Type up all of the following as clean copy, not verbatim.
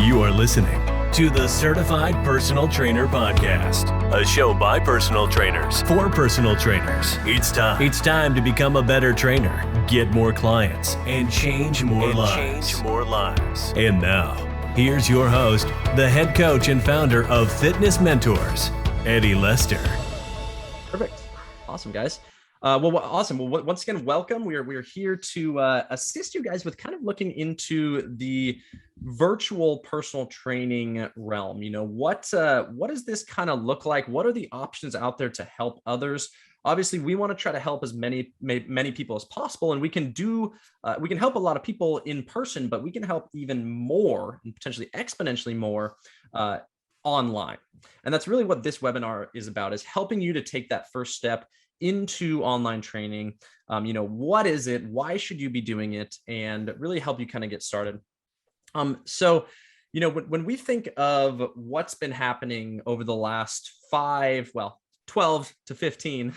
You are listening to the Certified Personal Trainer Podcast, a show by personal trainers for personal trainers. It's time to become a better trainer, get more clients, and change more lives. And now, here's your host, the head coach and founder of Fitness Mentors, Eddie Lester. Perfect. Awesome, guys. Awesome. Well, once again, welcome. We're here to assist you guys with kind of looking into the virtual personal training realm. You know, what does this kind of look like? What are the options out there to help others? Obviously, we want to try to help as many people as possible, and we can help a lot of people in person, but we can help even more and potentially exponentially more online. And that's really what this webinar is about, is helping you to take that first step into online training. What is it? Why should you be doing it? And really help you kind of get started. When we think of what's been happening over the last 12 to 15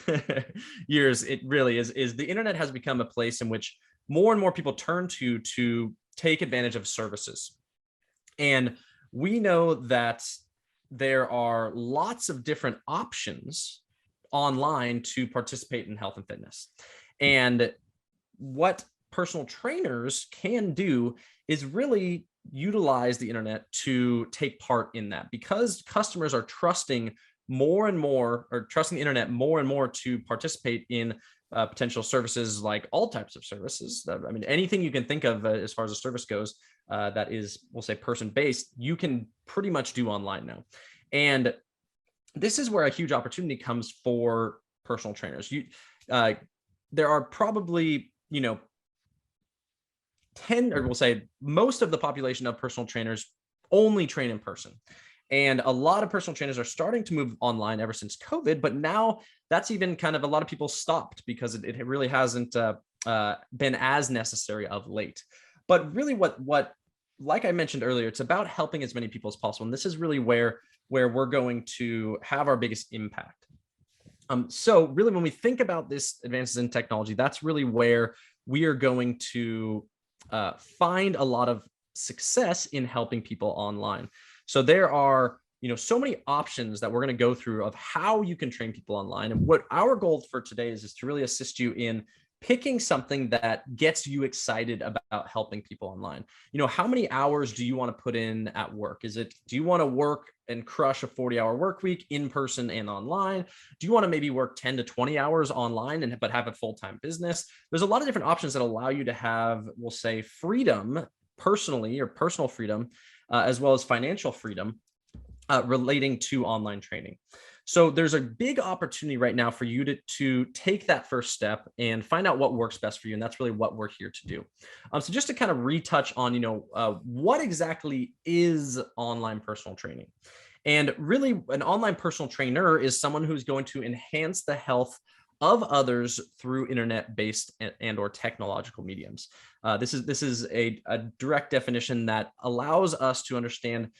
years, it really is the internet has become a place in which more and more people turn to take advantage of services. And we know that there are lots of different options online to participate in health and fitness. And what personal trainers can do is really utilize the internet to take part in that, because customers are trusting more and more, or trusting the internet more and more to participate in potential services, like all types of services. I mean, anything you can think of as far as a service goes that is, we'll say, person-based, you can pretty much do online now. And this is where a huge opportunity comes for personal trainers. There are probably, 10, or we'll say most of the population of personal trainers only train in person. And a lot of personal trainers are starting to move online ever since COVID, but now that's even kind of, a lot of people stopped because it really hasn't been as necessary of late. But really what, like I mentioned earlier, it's about helping as many people as possible. And this is really where we're going to have our biggest impact. So really, when we think about this advances in technology, that's really where we are going to find a lot of success in helping people online. So there are, so many options that we're going to go through of how you can train people online. And what our goal for today is to really assist you in picking something that gets you excited about helping people online. How many hours do you want to put in at work? Do you want to work and crush a 40-hour work week in person and online? Do you want to maybe work 10 to 20 hours online but have a full-time business? There's a lot of different options that allow you to have, we'll say, freedom personally, or personal freedom, as well as financial freedom relating to online training. So there's a big opportunity right now for you to take that first step and find out what works best for you. And that's really what we're here to do. So just to kind of retouch on, what exactly is online personal training? And really, an online personal trainer is someone who's going to enhance the health of others through internet-based and or technological mediums. This is a direct definition that allows us to understand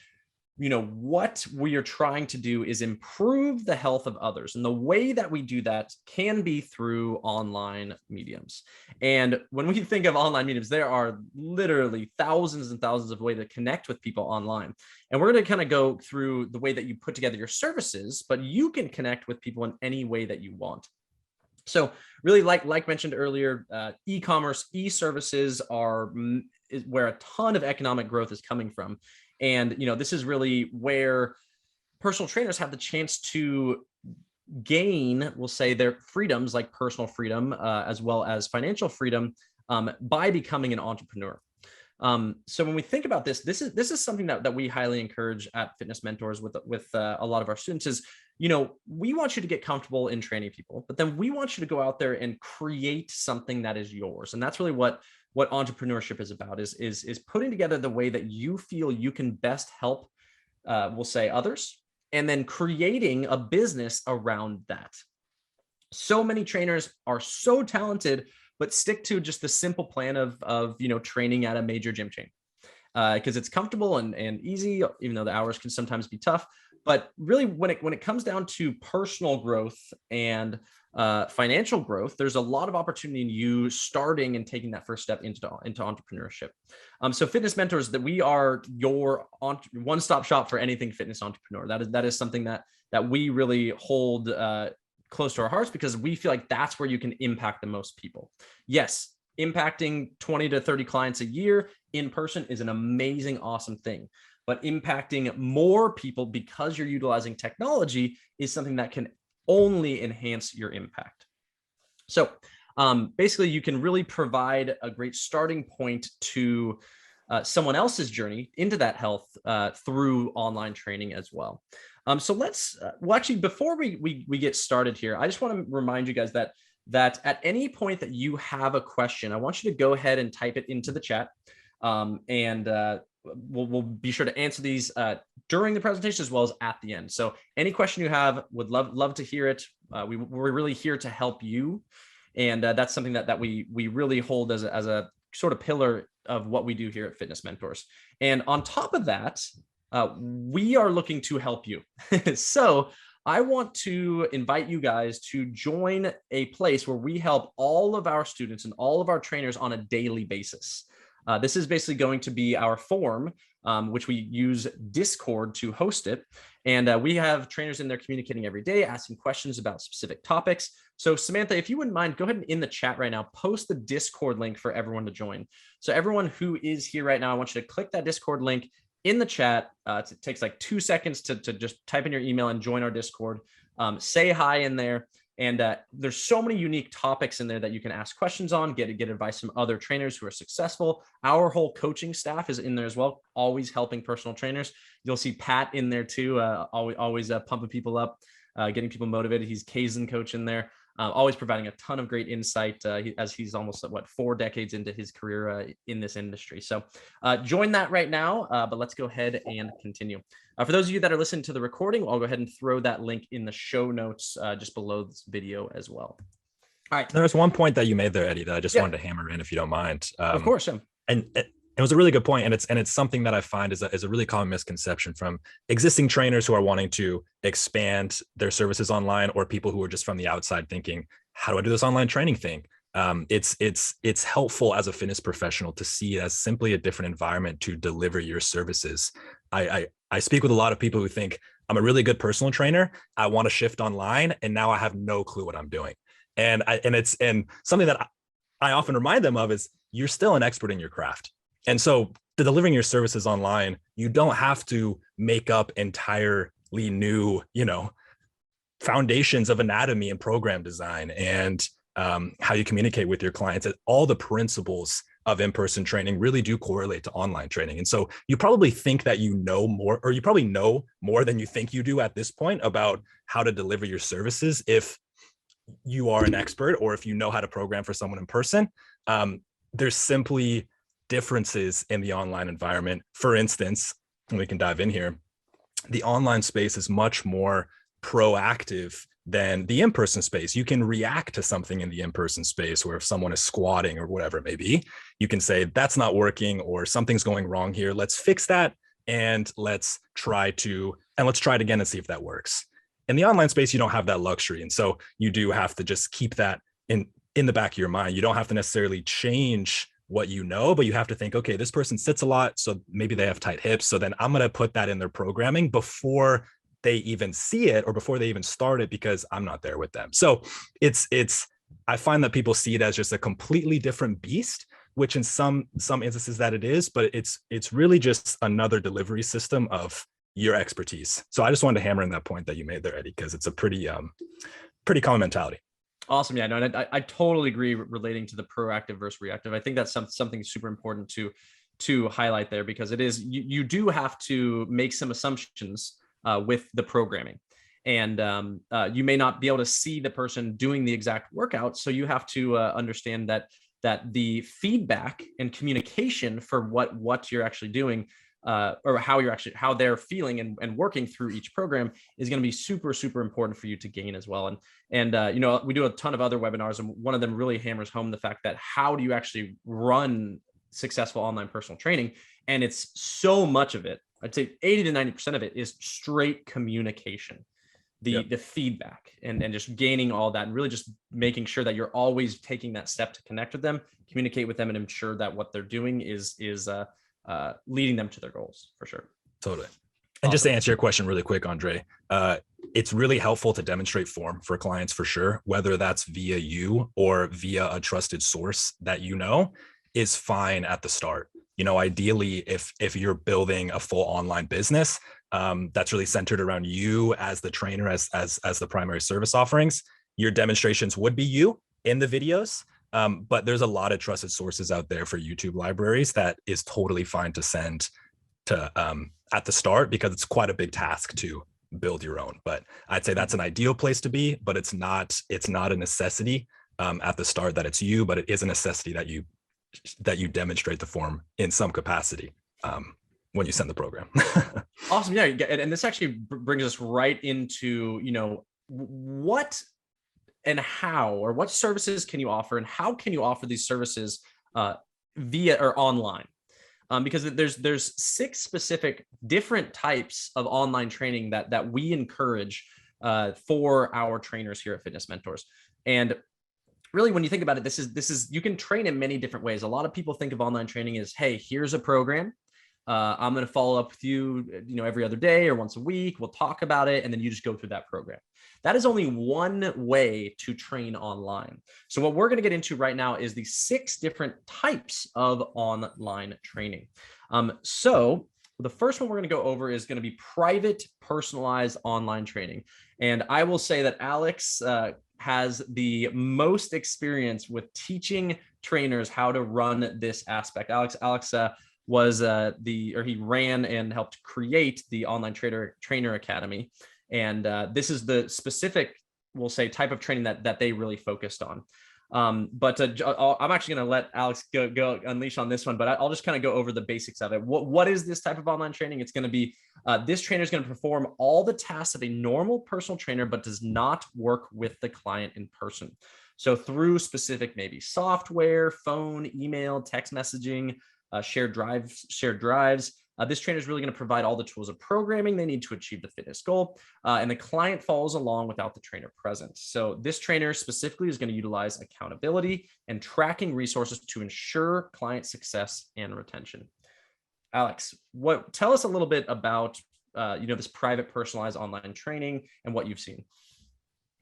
what we are trying to do is improve the health of others. And the way that we do that can be through online mediums. And when we think of online mediums, there are literally thousands and thousands of ways to connect with people online. And we're going to kind of go through the way that you put together your services, but you can connect with people in any way that you want. So really, like mentioned earlier, e-commerce, e-services is where a ton of economic growth is coming from. And, this is really where personal trainers have the chance to gain, we'll say, their freedoms, like personal freedom, as well as financial freedom, by becoming an entrepreneur. So when we think about this is something that we highly encourage at Fitness Mentors with a lot of our students is, we want you to get comfortable in training people, but then we want you to go out there and create something that is yours. And that's really what entrepreneurship is about, is putting together the way that you feel you can best help, we'll say, others, and then creating a business around that. So many trainers are so talented, but stick to just the simple plan of training at a major gym chain, because it's comfortable and easy, even though the hours can sometimes be tough. But really, when it comes down to personal growth and financial growth, there's a lot of opportunity in you starting and taking that first step into entrepreneurship. So Fitness Mentors, that we are your one-stop shop for anything fitness entrepreneur. That is something that we really hold close to our hearts, because we feel like that's where you can impact the most people. Yes, impacting 20 to 30 clients a year in person is an amazing, awesome thing. But impacting more people because you're utilizing technology is something that can only enhance your impact. So basically, you can really provide a great starting point to someone else's journey into that health through online training as well. So let's, well, actually, before we get started here, I just want to remind you guys that at any point that you have a question, I want you to go ahead and type it into the chat. We'll be sure to answer these during the presentation as well as at the end. So any question you have, would love to hear it. We're really here to help you. And that's something that we really hold as a sort of pillar of what we do here at Fitness Mentors. And on top of that, we are looking to help you. So I want to invite you guys to join a place where we help all of our students and all of our trainers on a daily basis. This is basically going to be our forum, which we use Discord to host it. And we have trainers in there communicating every day, asking questions about specific topics. So Samantha, if you wouldn't mind, go ahead and in the chat right now, post the Discord link for everyone to join. So everyone who is here right now, I want you to click that Discord link in the chat. It takes like 2 seconds to just type in your email and join our Discord. Say hi in there. And there's so many unique topics in there that you can ask questions on, get advice from other trainers who are successful. Our whole coaching staff is in there as well, always helping personal trainers. You'll see Pat in there too, always pumping people up, getting people motivated. He's Kaizen coach in there, always providing a ton of great insight as he's almost 4 decades into his career in this industry. So join that right now, but let's go ahead and continue. For those of you that are listening to the recording, I'll go ahead and throw that link in the show notes just below this video as well. All right. There's one point that you made there, Eddie, that I just wanted to hammer in, if you don't mind. Of course. Yeah. And it was a really good point, and it's something that I find is a really common misconception from existing trainers who are wanting to expand their services online, or people who are just from the outside thinking, how do I do this online training thing? It's helpful as a fitness professional to see it as simply a different environment to deliver your services. I speak with a lot of people who think, I'm a really good personal trainer, I want to shift online, and now I have no clue what I'm doing. And something that I often remind them of is, you're still an expert in your craft. And so delivering your services online, you don't have to make up entirely new, foundations of anatomy and program design and how you communicate with your clients. All the principles of in-person training really do correlate to online training. And so you probably think that you know more, or you probably know more than you think you do at this point about how to deliver your services if you are an expert, or if you know how to program for someone in person. There's simply differences in the online environment. For instance, and we can dive in here, the online space is much more proactive than the in-person space. You can react to something in the in-person space, where if someone is squatting or whatever it may be, you can say, that's not working, or something's going wrong here. Let's fix that. And let's try it again and see if that works. In the online space, you don't have that luxury. And so you do have to just keep that in the back of your mind. You don't have to necessarily change what you know, but you have to think, okay, this person sits a lot, so maybe they have tight hips. So then I'm going to put that in their programming before they even see it, or before they even start it, because I'm not there with them. So I find that people see it as just a completely different beast, which in some instances that it is, but it's really just another delivery system of your expertise. So I just wanted to hammer in that point that you made there, Eddie, because it's a pretty common mentality. Awesome. Yeah, no, and I totally agree relating to the proactive versus reactive. I think that's something super important to highlight there, because it is, you do have to make some assumptions with the programming, and you may not be able to see the person doing the exact workout. So you have to understand that the feedback and communication for what you're actually doing, or how they're feeling and working through each program is going to be super, super important for you to gain as well. And we do a ton of other webinars, and one of them really hammers home the fact that how do you actually run successful online personal training? And it's so much of it I'd say 80 to 90% of it is straight communication, the feedback, and just gaining all that, and really just making sure that you're always taking that step to connect with them, communicate with them, and ensure that what they're doing is leading them to their goals, for sure. Totally. And just to answer your question really quick, Andre, it's really helpful to demonstrate form for clients for sure, whether that's via you or via a trusted source that you know is fine at the start. You know, ideally, if you're building a full online business that's really centered around you as the trainer, as the primary service offerings, your demonstrations would be you in the videos. But there's a lot of trusted sources out there for YouTube libraries that is totally fine to send to at the start, because it's quite a big task to build your own. But I'd say that's an ideal place to be, but it's not a necessity at the start that it's you, but it is a necessity that you demonstrate the form in some capacity when you send the program. Awesome. Yeah. And this actually brings us right into, you know, what and how, or what services can you offer, and how can you offer these services via or online? Because there's 6 specific different types of online training that we encourage for our trainers here at Fitness Mentors. And really, when you think about it, this is you can train in many different ways. A lot of people think of online training as, hey, here's a program. I'm going to follow up with you, you know, every other day or once a week. We'll talk about it, and then you just go through that program. That is only one way to train online. So what we're going to get into right now is the 6 different types of online training. So the first one we're going to go over is going to be private, personalized online training. And I will say that Alex has the most experience with teaching trainers how to run this aspect. Alex was he ran and helped create the Online Trainer Academy. And this is the specific, we'll say, type of training that they really focused on. But I'm actually going to let Alex go unleash on this one, but I'll just kind of go over the basics of it. What is this type of online training? It's going to be, this trainer is going to perform all the tasks of a normal personal trainer, but does not work with the client in person. So through specific, maybe software, phone, email, text messaging, shared drives, this trainer is really going to provide all the tools of programming they need to achieve the fitness goal, and the client follows along without the trainer present. So this trainer specifically is going to utilize accountability and tracking resources to ensure client success and retention. Alex, tell us a little bit about this private, personalized online training and what you've seen.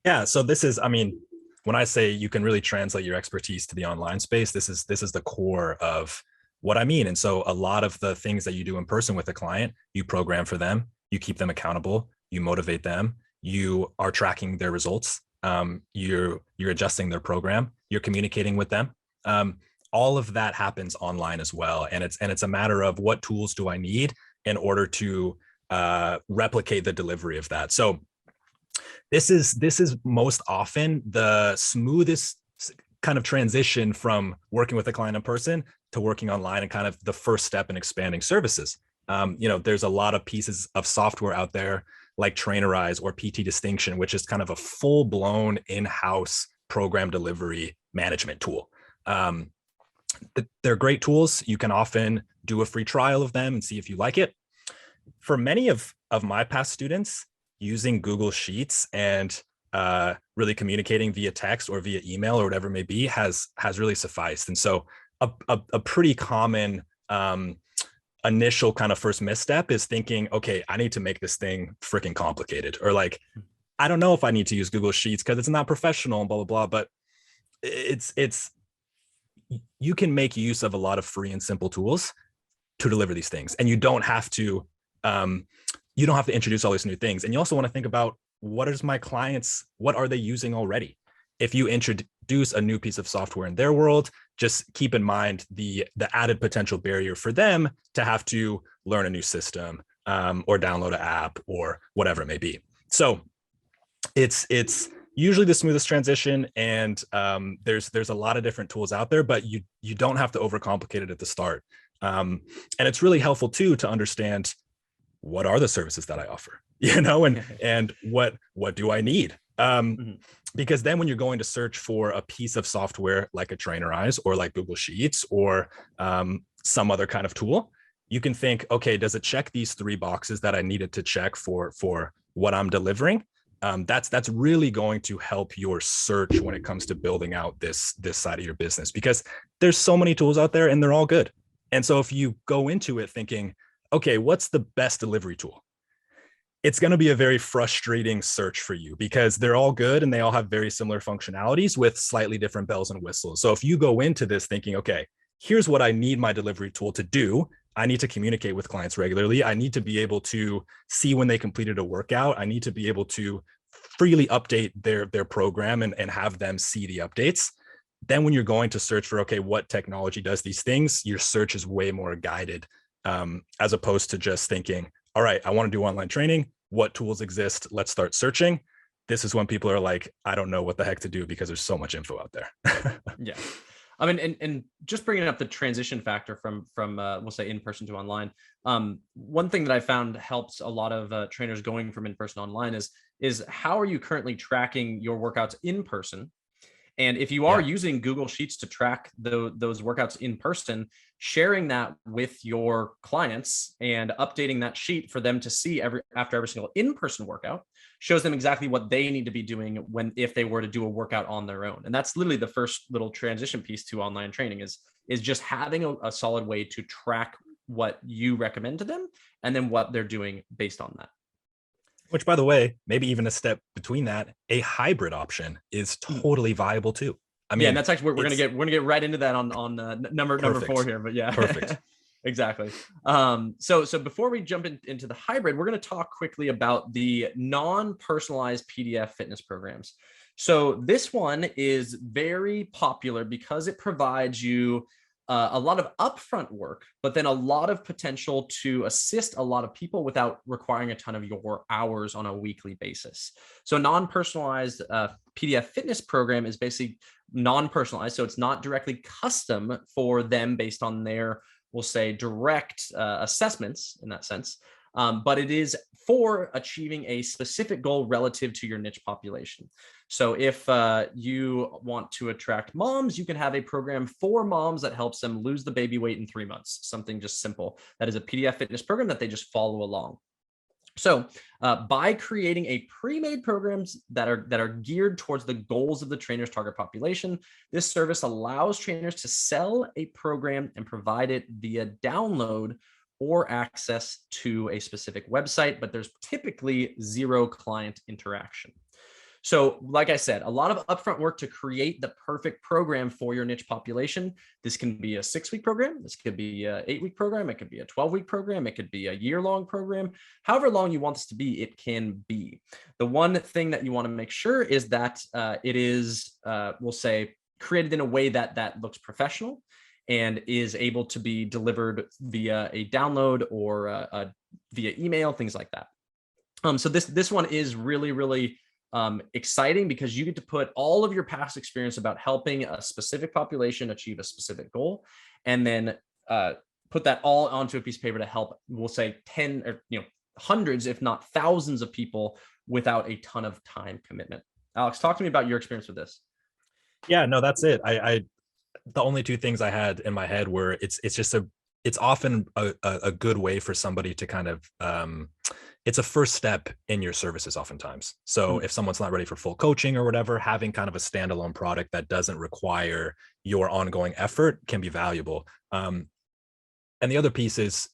Yeah, so this is, I mean, when I say you can really translate your expertise to the online space, this is the core of what I mean. And so a lot of the things that you do in person with a client, you program for them, you keep them accountable, you motivate them, you are tracking their results, you're adjusting their program, you're communicating with them. All of that happens online as well. And it's a matter of what tools do I need in order to replicate the delivery of that. So this is most often the smoothest kind of transition from working with a client in person to working online, and kind of the first step in expanding services. There's a lot of pieces of software out there like Trainerize or PT Distinction, which is kind of a full-blown in-house program delivery management tool. They're great tools. You can often do a free trial of them and see if you like it. For many of my past students, using Google Sheets and really communicating via text or via email or whatever it may be has really sufficed. And so a pretty common initial kind of first misstep is thinking, okay, I need to make this thing freaking complicated, or like, I don't know if I need to use Google Sheets because it's not professional and blah, blah, blah. But you can make use of a lot of free and simple tools to deliver these things. And you don't have to introduce all these new things. And you also want to think about, what are they using already? If you introduce a new piece of software in their world, just keep in mind the added potential barrier for them to have to learn a new system or download an app or whatever it may be. So it's usually the smoothest transition, and there's a lot of different tools out there, but you don't have to overcomplicate it at the start. And it's really helpful too to understand, what are the services that I offer, and what do I need? Because then when you're going to search for a piece of software like a Trainerize or like Google Sheets or some other kind of tool, you can think, okay, does it check these 3 boxes that I needed to check for what I'm delivering? That's really going to help your search when it comes to building out this side of your business, because there's so many tools out there and they're all good. And so if you go into it thinking, okay, what's the best delivery tool? It's going to be a very frustrating search for you, because they're all good and they all have very similar functionalities with slightly different bells and whistles. So if you go into this thinking, okay, here's what I need my delivery tool to do. I need to communicate with clients regularly. I need to be able to see when they completed a workout. I need to be able to freely update their program and have them see the updates. Then when you're going to search for, okay, what technology does these things, your search is way more guided, as opposed to just thinking, all right, I want to do online training. What tools exist? Let's start searching. This is when people are like, I don't know what the heck to do because there's so much info out there. Yeah. I mean, and just bringing up the transition factor from we'll say in-person to online. One thing that I found helps a lot of trainers going from in-person to online is how are you currently tracking your workouts in person? And if you are using Google Sheets to track those workouts in person, sharing that with your clients and updating that sheet for them to see after every single in-person workout shows them exactly what they need to be doing if they were to do a workout on their own. And that's literally the first little transition piece to online training is just having a solid way to track what you recommend to them and then what they're doing based on that. Which, by the way, maybe even a step between that, a hybrid option is totally viable too. I mean, yeah, and that's actually we're gonna get right into that on number 4 here. But yeah, perfect. Exactly. So before we jump into the hybrid, we're going to talk quickly about the non-personalized PDF fitness programs. So this one is very popular because it provides you a lot of upfront work, but then a lot of potential to assist a lot of people without requiring a ton of your hours on a weekly basis. So non-personalized PDF fitness program is basically non-personalized. So it's not directly custom for them based on their, we'll say, direct assessments in that sense. But it is for achieving a specific goal relative to your niche population. So if you want to attract moms, you can have a program for moms that helps them lose the baby weight in 3 months, something just simple. That is a PDF fitness program that they just follow along. So by creating a pre-made programs that are geared towards the goals of the trainer's target population, this service allows trainers to sell a program and provide it via download or access to a specific website, but there's typically zero client interaction. So like I said, a lot of upfront work to create the perfect program for your niche population. This can be a 6-week program. This could be an 8-week program. It could be a 12-week program. It could be a year-long program. However long you want this to be, it can be. The one thing that you want to make sure is that it is, we'll say, created in a way that looks professional and is able to be delivered via a download or via email, things like that. So this one is really, really exciting because you get to put all of your past experience about helping a specific population achieve a specific goal, and then put that all onto a piece of paper to help, we'll say 10 or hundreds, if not thousands of people without a ton of time commitment. Alex, talk to me about your experience with this. Yeah, no, that's it. I the only 2 things I had in my head were it's often a good way for somebody to kind of it's a first step in your services oftentimes. So if someone's not ready for full coaching or whatever, having kind of a standalone product that doesn't require your ongoing effort can be valuable. And the other piece is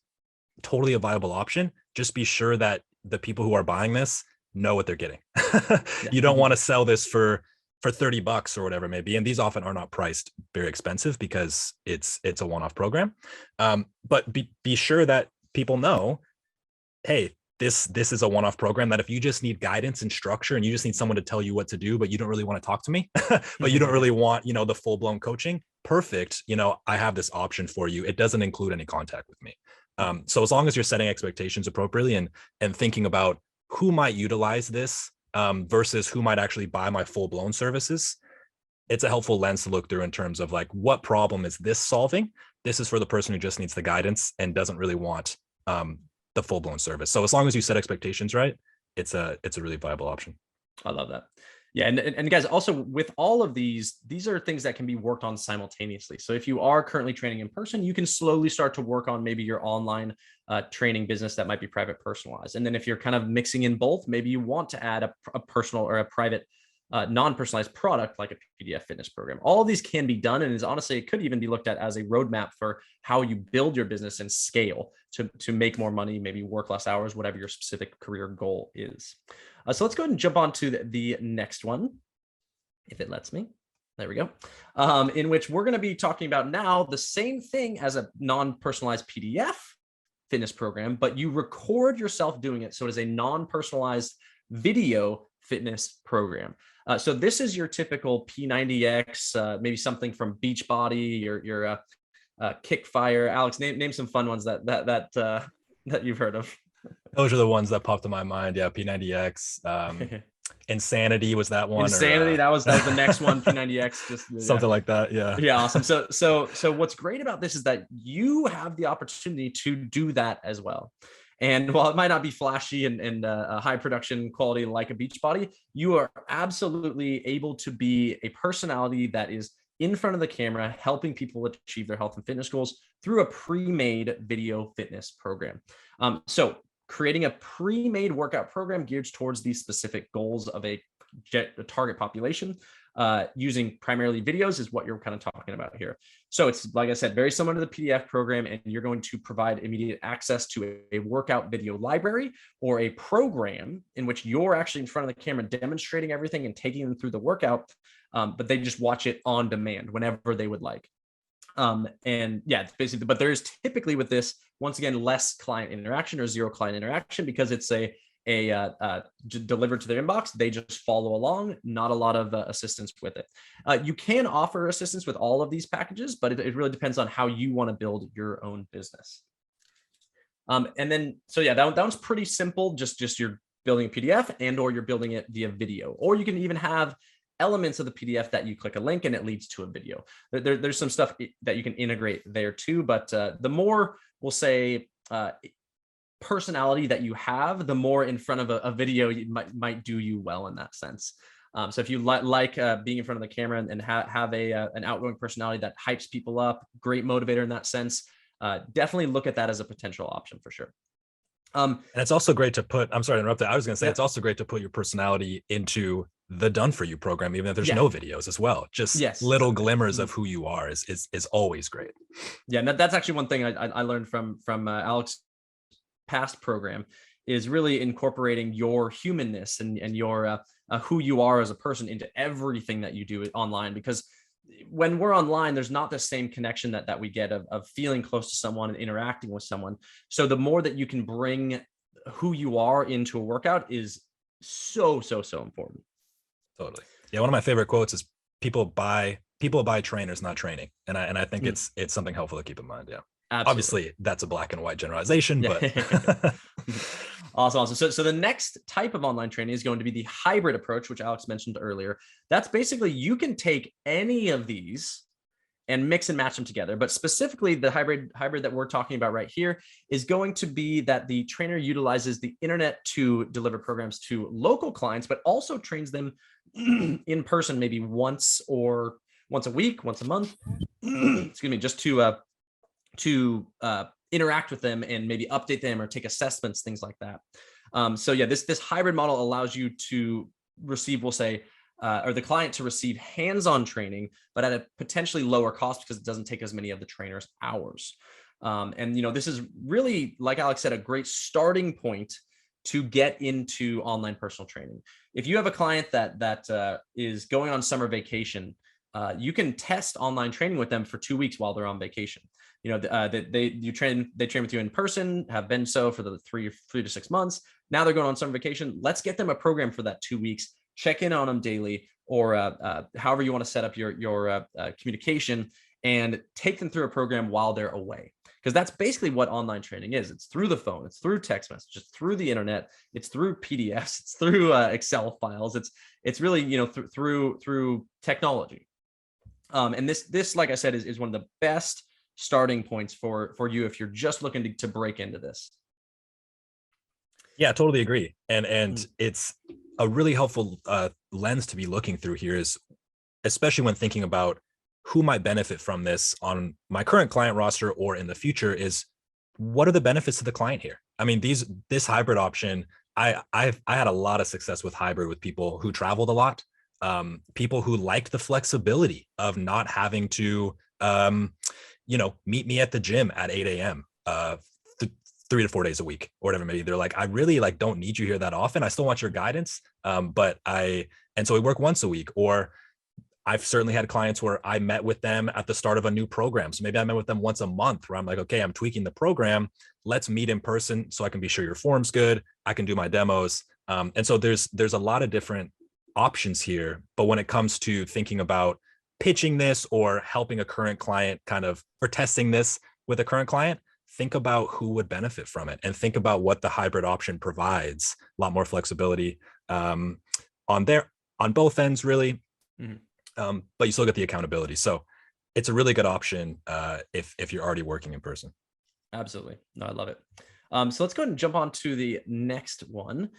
totally a viable option. Just be sure that the people who are buying this know what they're getting. You don't want to sell this for $30 or whatever it may be. And these often are not priced very expensive because it's a one-off program. But be sure that people know, hey, this is a one-off program that if you just need guidance and structure and you just need someone to tell you what to do, but you don't really want to talk to me, but you don't really want, the full-blown coaching, perfect. I have this option for you. It doesn't include any contact with me. So as long as you're setting expectations appropriately and thinking about who might utilize this versus who might actually buy my full-blown services, it's a helpful lens to look through in terms of like, what problem is this solving? This is for the person who just needs the guidance and doesn't really want the full-blown service. So as long as you set expectations right, it's a really viable option. I love that. Yeah. And guys, also with all of these are things that can be worked on simultaneously. So if you are currently training in person, you can slowly start to work on maybe your online training business that might be private personalized. And then if you're kind of mixing in both, maybe you want to add a personal or a private non-personalized product like a PDF fitness program. All of these can be done, and is honestly, it could even be looked at as a roadmap for how you build your business and scale to make more money, maybe work less hours, whatever your specific career goal is. So let's go ahead and jump on to the next one, if it lets me. There we go. In which we're going to be talking about now the same thing as a non-personalized PDF fitness program, but you record yourself doing it. So it is a non-personalized video fitness program. So this is your typical P90X, maybe something from Beachbody, your Kickfire. Alex, name some fun ones that you've heard of. Those are the ones that popped in my mind. Yeah, P90X. Insanity was that one. Insanity, that was the next one. P90X, just something like that. Yeah. Yeah, awesome. So what's great about this is that you have the opportunity to do that as well. And while it might not be flashy and high production quality like a Beachbody, you are absolutely able to be a personality that is in front of the camera, helping people achieve their health and fitness goals through a pre-made video fitness program. So creating a pre-made workout program geared towards these specific goals of a target population using primarily videos is what you're kind of talking about here. So it's, like I said, very similar to the PDF program, and you're going to provide immediate access to a workout video library or a program in which you're actually in front of the camera demonstrating everything and taking them through the workout, but they just watch it on demand whenever they would like. And yeah, it's basically, but there's typically with this, once again, less client interaction or zero client interaction because it's delivered to their inbox. They just follow along, not a lot of assistance with it. You can offer assistance with all of these packages, but it really depends on how you want to build your own business. And then, so yeah, that one's pretty simple. Just you're building a PDF and or you're building it via video, or you can even have elements of the PDF that you click a link and it leads to a video. There's some stuff that you can integrate there too, but the more, we'll say, personality that you have, the more in front of a video you might do you well in that sense. So if you like being in front of the camera and have an outgoing personality that hypes people up, great motivator in that sense, definitely look at that as a potential option for sure. And it's also great to put, I'm sorry to interrupt that. I was going to say, it's also great to put your personality into the done for you program, even if there's no videos as well. Just little glimmers of who you are is always great. Yeah. And that's actually one thing I learned from Alex past program, is really incorporating your humanness and your who you are as a person into everything that you do online, because when we're online, there's not the same connection that we get of feeling close to someone and interacting with someone. So the more that you can bring who you are into a workout is so important. Totally. Yeah. One of my favorite quotes is people buy trainers, not training. And I think it's something helpful to keep in mind. Yeah. Absolutely. Obviously that's a black and white generalization, but Awesome. So the next type of online training is going to be the hybrid approach, which Alex mentioned earlier. That's basically, you can take any of these and mix and match them together. But specifically the hybrid that we're talking about right here is going to be that the trainer utilizes the internet to deliver programs to local clients, but also trains them in person, maybe once a week, once a month, excuse me, just to interact with them and maybe update them or take assessments, things like that. So yeah, this hybrid model allows you to receive, we'll say, or the client to receive hands-on training, but at a potentially lower cost because it doesn't take as many of the trainer's hours. And this is really, like Alex said, a great starting point to get into online personal training. If you have a client that is going on summer vacation, you can test online training with them for 2 weeks while they're on vacation. They train with you in person, have been so for the 3 to 6 months. Now they're going on summer vacation. Let's get them a program for that 2 weeks. Check in on them daily, or however you want to set up your communication, and take them through a program while they're away. Because that's basically what online training is. It's through the phone, it's through text messages, through the internet, it's through PDFs, it's through Excel files. It's really through technology. And this, like I said, is one of the best starting points for you if you're just looking to break into this. Yeah, totally agree. And it's a really helpful lens to be looking through here is, especially when thinking about who might benefit from this on my current client roster or in the future, is what are the benefits to the client here? I mean, this hybrid option, I had a lot of success with hybrid with people who traveled a lot, people who liked the flexibility of not having to, meet me at the gym at 8 a.m. 3 to 4 days a week or whatever. Maybe they're like, I really don't need you here that often. I still want your guidance. And so we work once a week. Or I've certainly had clients where I met with them at the start of a new program. So maybe I met with them once a month where I'm like, okay, I'm tweaking the program. Let's meet in person so I can be sure your form's good. I can do my demos. And so there's a lot of different options here. But when it comes to thinking about pitching this or helping a current client or testing this with a current client, think about who would benefit from it and think about what the hybrid option provides. A lot more flexibility on both ends, really. Mm-hmm. But you still get the accountability. So it's a really good option if you're already working in person. Absolutely. No, I love it. So let's go ahead and jump on to the next one.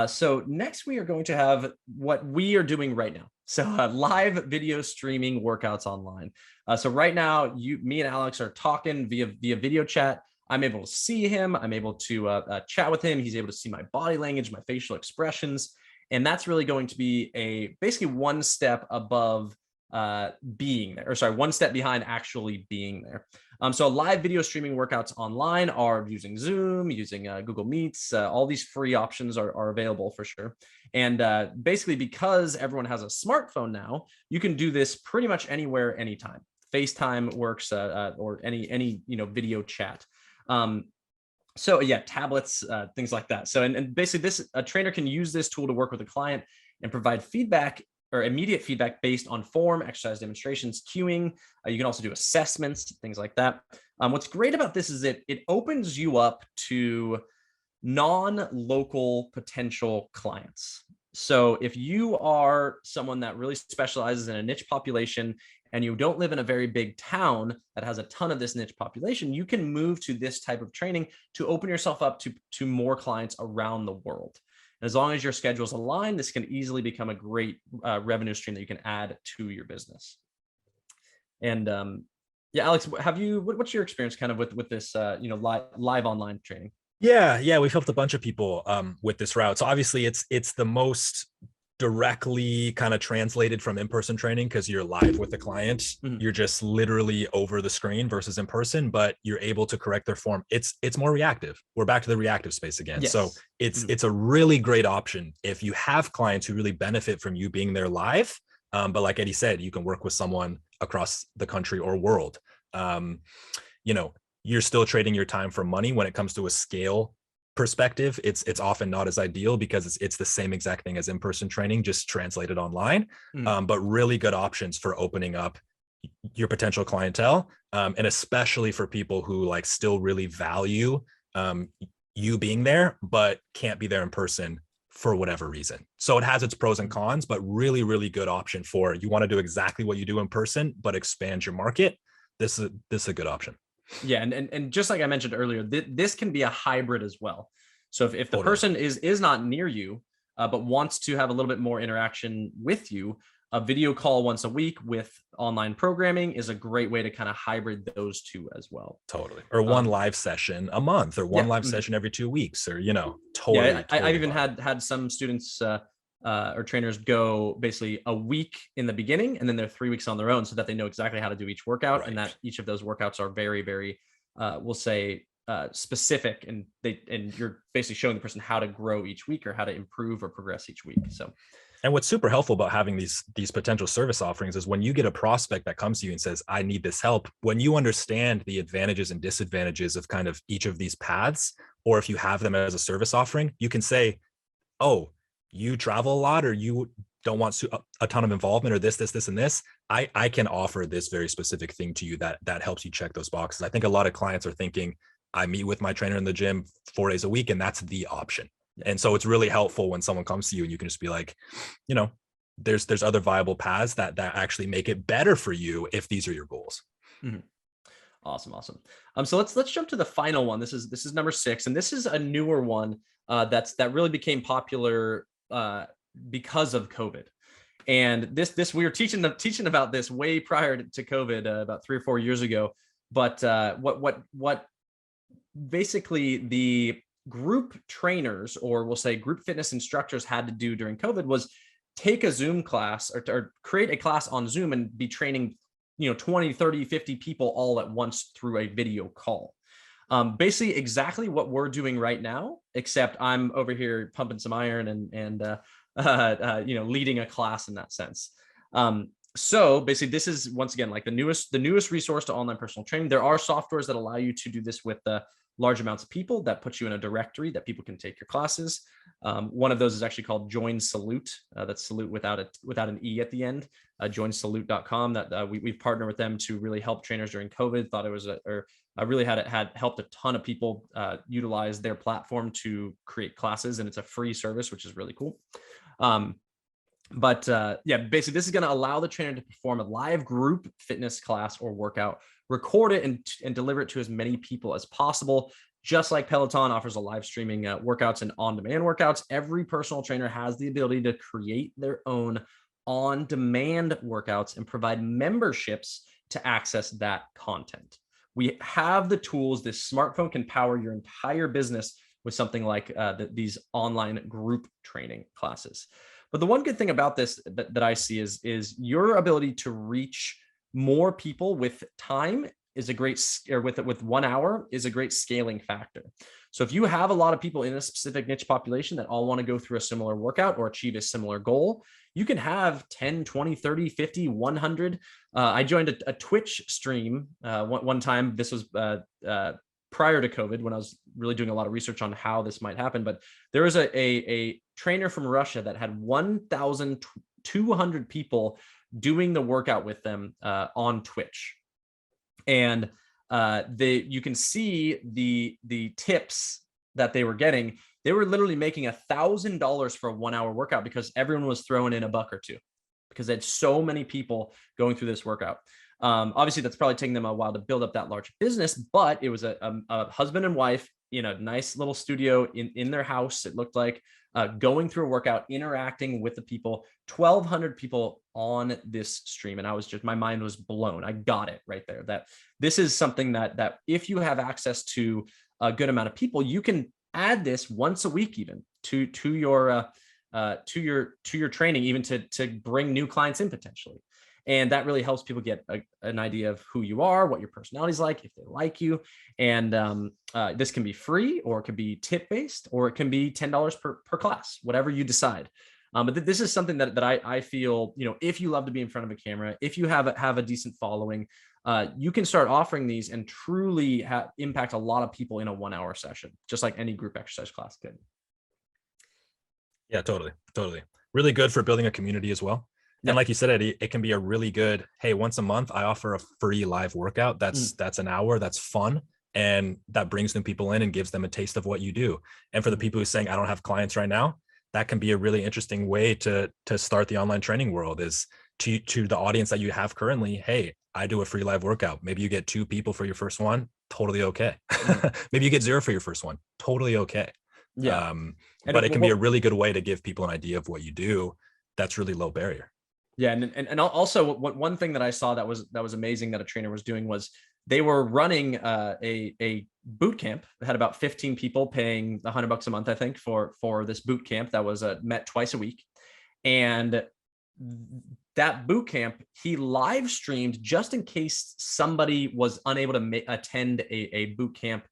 So next we are going to have what we are doing right now. So live video streaming workouts online. So right now, me and Alex are talking via video chat. I'm able to see him. I'm able to chat with him. He's able to see my body language, my facial expressions. And that's really going to be basically one step above being there, or sorry, one step behind actually being there. So live video streaming workouts online are using Zoom, using Google Meets. All these free options are available for sure. And basically, because everyone has a smartphone now, you can do this pretty much anywhere, anytime. FaceTime works, or any video chat. So yeah, tablets, things like that. So and basically, a trainer can use this tool to work with a client and provide feedback or immediate feedback based on form, exercise demonstrations, cueing. You can also do assessments, things like that. What's great about this is it opens you up to non-local potential clients. So if you are someone that really specializes in a niche population and you don't live in a very big town that has a ton of this niche population, you can move to this type of training to open yourself up to more clients around the world. As long as your schedule's aligned, this can easily become a great revenue stream that you can add to your business. And yeah, Alex, what's your experience kind of with this live online training? Yeah, we've helped a bunch of people with this route. So obviously, it's the most directly kind of translated from in-person training because you're live with the client. Mm-hmm. You're just literally over the screen versus in person, but you're able to correct their form. It's more reactive. We're back to the reactive space again. Yes. So it's a really great option if you have clients who really benefit from you being there live. But like Eddie said, you can work with someone across the country or world. You're still trading your time for money when it comes to a scale perspective. It's often not as ideal because it's the same exact thing as in-person training, just translated online. But really good options for opening up your potential clientele, and especially for people who still really value you being there, but can't be there in person for whatever reason. So it has its pros and cons, but really, really good option for you want to do exactly what you do in person, but expand your market. This is a good option. Yeah, and just like I mentioned earlier, this can be a hybrid as well. So if the person is not near you, but wants to have a little bit more interaction with you, a video call once a week with online programming is a great way to kind of hybrid those two as well. Totally. Or one live session a month, or one live session every 2 weeks, or totally. Yeah, I've even had some students or trainers go basically a week in the beginning, and then they're 3 weeks on their own so that they know exactly how to do each workout. Right. And that each of those workouts are very, very, we'll say, specific, and you're basically showing the person how to grow each week or how to improve or progress each week. So, and what's super helpful about having these potential service offerings is when you get a prospect that comes to you and says, I need this help, when you understand the advantages and disadvantages of kind of each of these paths, or if you have them as a service offering, you can say, oh, you travel a lot, or you don't want a ton of involvement, or this, and this, I can offer this very specific thing to you that helps you check those boxes. I think a lot of clients are thinking, I meet with my trainer in the gym 4 days a week, and that's the option. And so it's really helpful when someone comes to you and you can just be like, there's other viable paths that actually make it better for you if these are your goals. Mm-hmm. Awesome. So let's jump to the final one. This is number 6, and this is a newer one that really became popular because of COVID. And this we were teaching about this way prior to COVID, about 3 or 4 years ago. But what basically the group trainers, or we'll say group fitness instructors, had to do during COVID was take a Zoom class or create a class on Zoom and be training, 20, 30, 50 people all at once through a video call. Basically exactly what we're doing right now, except I'm over here pumping some iron and leading a class in that sense. So basically this is, once again, like the newest resource to online personal training. There are softwares that allow you to do this with large amounts of people, that puts you in a directory that people can take your classes. One of those is actually called Join Salute. That's Salute without an E at the end. Joinsalute.com. That we've partnered with them to really help trainers during COVID. Thought it was really had helped a ton of people utilize their platform to create classes, and it's a free service, which is really cool. Basically this is going to allow the trainer to perform a live group fitness class or workout, record it and deliver it to as many people as possible. Just like Peloton offers a live streaming workouts and on-demand workouts, every personal trainer has the ability to create their own on-demand workouts and provide memberships to access that content. We have the tools. This smartphone can power your entire business with something like these online group training classes. But the one good thing about this that I see is your ability to reach more people with time is a great, or with 1 hour is a great scaling factor. So if you have a lot of people in a specific niche population that all want to go through a similar workout or achieve a similar goal, you can have 10, 20, 30, 50, 100. I joined a Twitch stream one time. This was prior to COVID, when I was really doing a lot of research on how this might happen. But there was a trainer from Russia that had 1,200 people doing the workout with them on Twitch. And you can see the tips that they were getting. They were literally making $1,000 for a 1 hour workout because everyone was throwing in a buck or two, because they had so many people going through this workout. Obviously that's probably taking them a while to build up that large business, but it was a husband and wife in a nice little studio in their house. It looked like going through a workout, interacting with the people, 1,200 people on this stream. And my mind was blown. I got it right there, that this is something that if you have access to a good amount of people, you can add this once a week, even to your training, even to bring new clients in potentially. And that really helps people get an idea of who you are, what your personality is like, if they like you. And this can be free, or it can be tip-based, or it can be $10 per class, whatever you decide. But this is something that I feel, if you love to be in front of a camera, if you have a decent following, you can start offering these and truly impact a lot of people in a 1 hour session, just like any group exercise class could. Yeah, totally. Really good for building a community as well. And like you said, Eddie, it can be a really good, hey, once a month, I offer a free live workout. That's an hour. That's fun. And that brings new people in and gives them a taste of what you do. And for the people who are saying, I don't have clients right now, that can be a really interesting way to start the online training world, is to the audience that you have currently. Hey, I do a free live workout. Maybe you get 2 people for your first one. Totally okay. Maybe you get 0 for your first one. Totally okay. Yeah. But it can be a really good way to give people an idea of what you do. That's really low barrier. Yeah. And also one thing that I saw that was amazing that a trainer was doing was they were running a boot camp that had about 15 people paying $100 a month, I think, for this boot camp that was met twice a week. And that boot camp, he live streamed just in case somebody was unable to attend a boot camp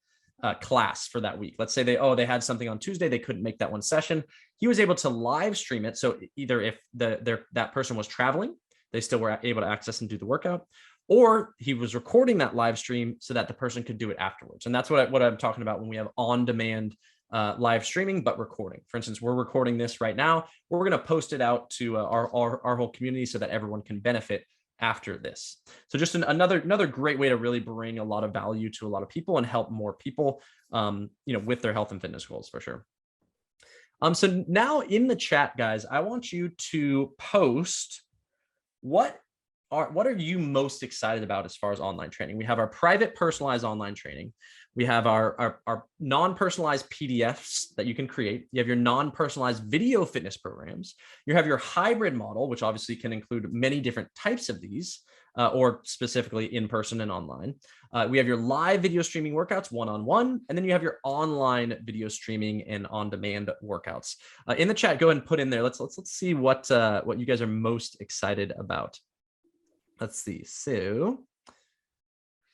class for that week. Let's say they had something on Tuesday, they couldn't make that one session. He was able to live stream it. So either if that person was traveling, they still were able to access and do the workout, or he was recording that live stream so that the person could do it afterwards. And that's what I'm talking about when we have on-demand live streaming, but recording. For instance, we're recording this right now. We're going to post it out to our whole community so that everyone can benefit after this. So just another great way to really bring a lot of value to a lot of people and help more people, with their health and fitness goals, for sure. So now in the chat, guys, I want you to post what are you most excited about as far as online training. We have our private personalized online training. We have our non-personalized PDFs that you can create. You have your non-personalized video fitness programs. You have your hybrid model, which obviously can include many different types of these, or specifically in person and online. We have your live video streaming workouts one-on-one, and then you have your online video streaming and on-demand workouts. In the chat, go ahead and put in there. Let's see what you guys are most excited about. Let's see. So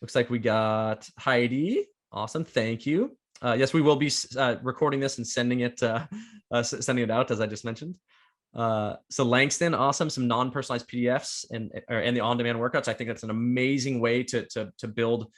looks like we got Heidi. Awesome. Thank you. Yes, we will be recording this and sending it out, as I just mentioned. So Langston, awesome. Some non-personalized PDFs and the on-demand workouts. I think that's an amazing way to build,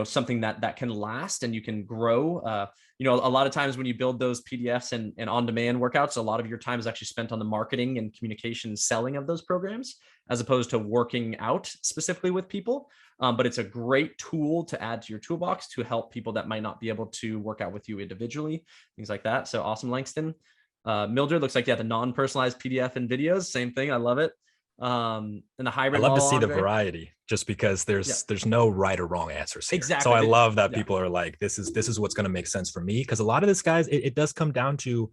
something that can last and you can grow. A lot of times when you build those PDFs and on-demand workouts, a lot of your time is actually spent on the marketing and communication selling of those programs, as opposed to working out specifically with people. But it's a great tool to add to your toolbox to help people that might not be able to work out with you individually, things like that. So awesome, Langston. Mildred, looks like the non-personalized PDF and videos, same thing. I love it. And the hybrid. I love to see the variety, just because there's no right or wrong answers here. Exactly. So I love that people are like, this is what's going to make sense for me, because a lot of this, guys, it does come down to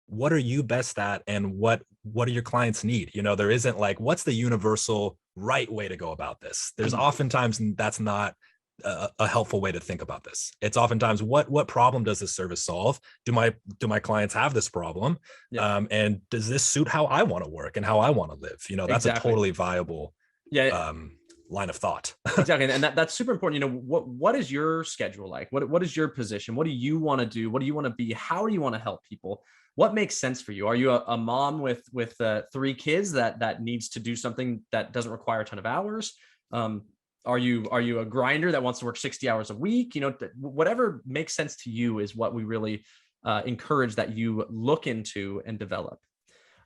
what are you best at and what do your clients need. There isn't like, what's the universal right way to go about this. There's oftentimes that's not a helpful way to think about this. It's oftentimes what problem does this service solve? Do my clients have this problem? And does this suit how I want to work and how I want to live? That's a totally viable line of thought. Exactly. And that's super important. What is your schedule like? What is your position? What do you want to do? What do you want to be? How do you want to help people? What makes sense for you? Are you a mom with 3 kids that needs to do something that doesn't require a ton of hours? Are you a grinder that wants to work 60 hours a week? Whatever makes sense to you is what we really encourage that you look into and develop.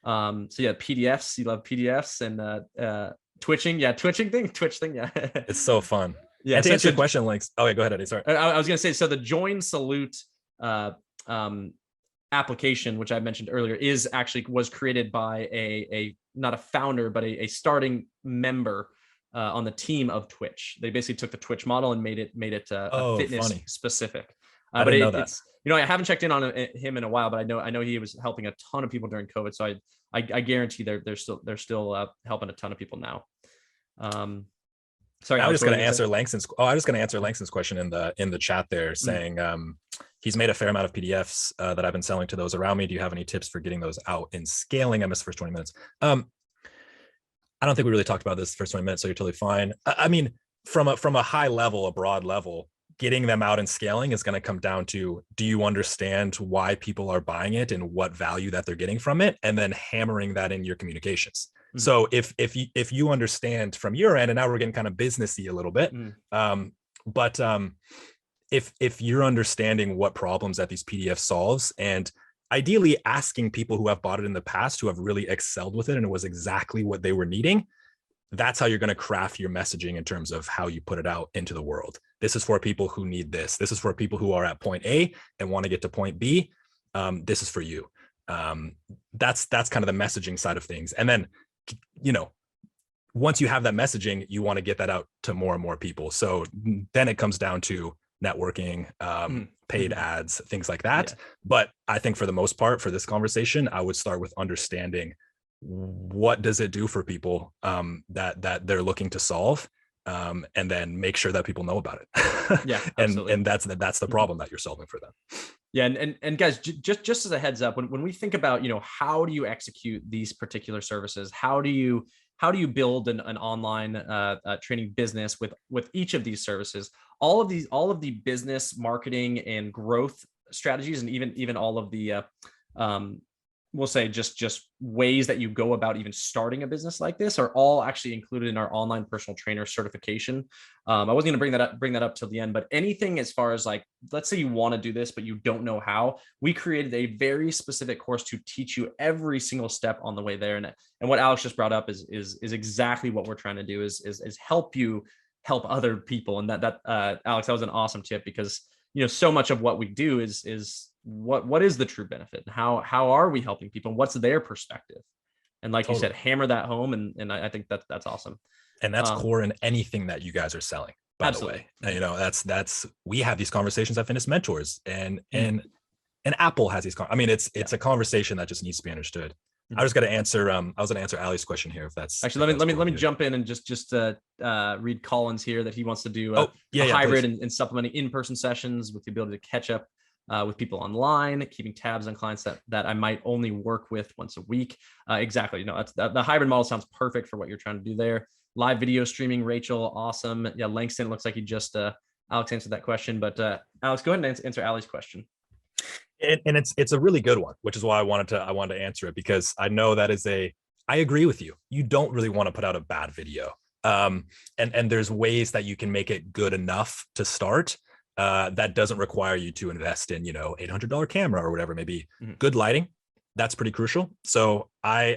PDFs, you love PDFs and twitching. Yeah. Twitch thing. Yeah. It's so fun. Yeah. And to answer your question, Links. Oh, yeah, go ahead, Eddie. Sorry. I was going to say, so the Join Salute application, which I mentioned earlier, was created by a not a founder, but a starting member on the team of Twitch. They basically took the Twitch model and made it fitness specific. I didn't know that. I haven't checked in on him in a while, but I know he was helping a ton of people during COVID. So I guarantee they're still helping a ton of people now. Sorry, I was just going to answer Langston's. Oh, I was going to answer Langston's question in the chat there, saying he's made a fair amount of PDFs that I've been selling to those around me. Do you have any tips for getting those out in scaling? I missed the first 20 minutes. I don't think we really talked about this first 20 minutes, so you're totally fine. I mean, from a high level, a broad level, getting them out and scaling is going to come down to, do you understand why people are buying it and what value that they're getting from it? And then hammering that in your communications. Mm-hmm. So if you understand from your end, and now we're getting kind of businessy a little bit, if you're understanding what problems that these PDFs solves, and ideally asking people who have bought it in the past, who have really excelled with it and it was exactly what they were needing, that's how you're going to craft your messaging in terms of how you put it out into the world. This is for people who need this. This is for people who are at point A and want to get to point B. This is for you. That's kind of the messaging side of things. And then, once you have that messaging, you want to get that out to more and more people. So then it comes down to networking, paid ads, things like that. Yeah. But I think for the most part, for this conversation, I would start with understanding what does it do for people that they're looking to solve, and then make sure that people know about it. Yeah, and that's the problem that you're solving for them. Yeah, and guys, just as a heads up, when we think about how do you execute these particular services, how do you build an online training business with each of these services, all of the business, marketing, and growth strategies, and even all of the we'll say just ways that you go about even starting a business like this are all actually included in our online personal trainer certification. I wasn't going to bring that up till the end, but anything as far as like, let's say you want to do this, but you don't know how, we created a very specific course to teach you every single step on the way there. And what Alex just brought up is exactly what we're trying to do is help you help other people. And that Alex, that was an awesome tip, because so much of what we do is what is the true benefit, and how are we helping people, and what's their perspective, and like you said, hammer that home. And I think that's awesome. And that's core in anything that you guys are selling. by the way. You know, that's we have these conversations at Fitness Mentors, and Apple has these. I mean, it's a conversation that just needs to be understood. I was going to answer. I was going to answer Ali's question here. If that's actually, let me jump in and just read Collins here that he wants to do a hybrid and supplementing in-person sessions with the ability to catch up with people online, keeping tabs on clients that I might only work with once a week. Exactly. You know, the hybrid model sounds perfect for what you're trying to do there. Live video streaming, Rachel, awesome. Yeah, Langston looks like he just Alex answered that question, but Alex, go ahead and answer Ali's question. And it's a really good one, which is why I wanted to answer it, because I know that I agree with you. You don't really want to put out a bad video. And there's ways that you can make it good enough to start. That doesn't require you to invest in, $800 camera or whatever, maybe good lighting. That's pretty crucial. So I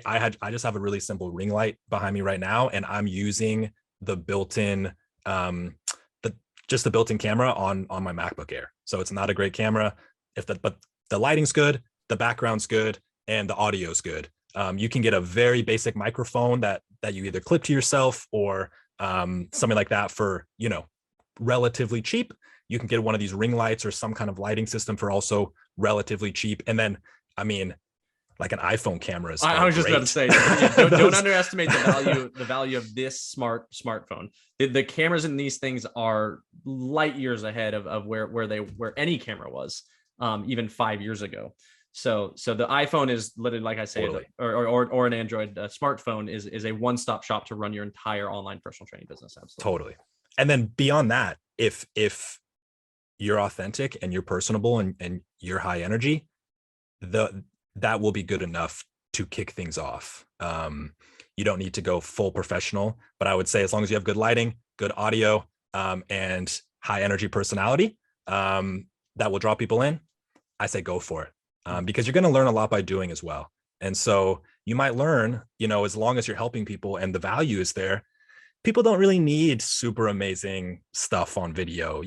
just have a really simple ring light behind me right now, and I'm using the built-in, the built-in camera on my MacBook Air. So it's not a great camera, but the lighting's good, the background's good, and the audio's good. You can get a very basic microphone that you either clip to yourself or something like that for, relatively cheap. You can get one of these ring lights or some kind of lighting system for also relatively cheap. And then, I mean, like an iPhone camera is I was just about to say, don't underestimate the value of this smartphone. The cameras in these things are light years ahead of where any camera was, even 5 years ago. So the iPhone is literally, like I say, totally. or an Android smartphone is a one-stop shop to run your entire online personal training business. Absolutely. Totally. And then beyond that, if you're authentic and you're personable and you're high energy, that will be good enough to kick things off. You don't need to go full professional, but I would say as long as you have good lighting, good audio, and high energy personality, that will draw people in, I say go for it. Because you're going to learn a lot by doing as well. And so you might learn, as long as you're helping people and the value is there, people don't really need super amazing stuff on video.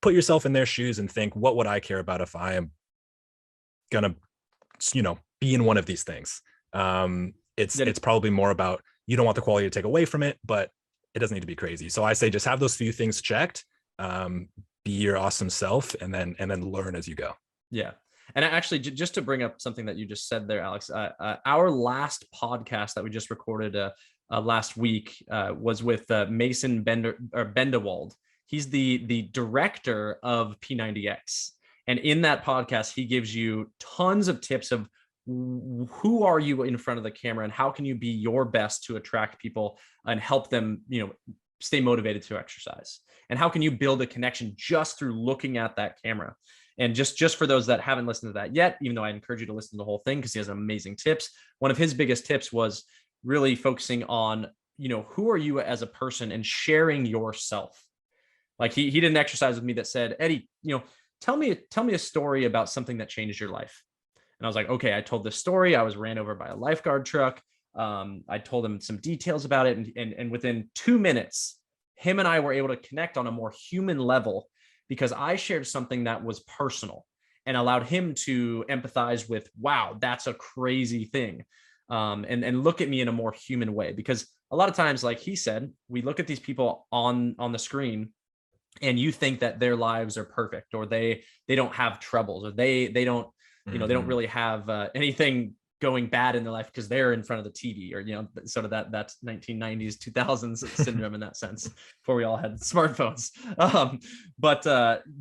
Put yourself in their shoes and think, what would I care about if I am going to, be in one of these things? It's probably more about, you don't want the quality to take away from it, but it doesn't need to be crazy. So I say, just have those few things checked, be your awesome self, and then learn as you go. Yeah. And actually, just to bring up something that you just said there, Alex, our last podcast that we just recorded last week was with Mason Bendewald. He's the director of P90X. And in that podcast, he gives you tons of tips of who are you in front of the camera and how can you be your best to attract people and help them, stay motivated to exercise. And how can you build a connection just through looking at that camera? And just for those that haven't listened to that yet, even though I encourage you to listen to the whole thing because he has amazing tips. One of his biggest tips was really focusing on, who are you as a person and sharing yourself. Like he did an exercise with me that said, Eddie, tell me a story about something that changed your life. And I was like, okay, I told this story. I was ran over by a lifeguard truck. I told him some details about it. And within 2 minutes, him and I were able to connect on a more human level because I shared something that was personal and allowed him to empathize with, wow, that's a crazy thing. And look at me in a more human way. Because a lot of times, like he said, we look at these people on the screen and you think that their lives are perfect or they don't have troubles or they don't, they don't really have anything going bad in their life because they're in front of the TV or, sort of that's 1990s, 2000s syndrome in that sense before we all had smartphones. But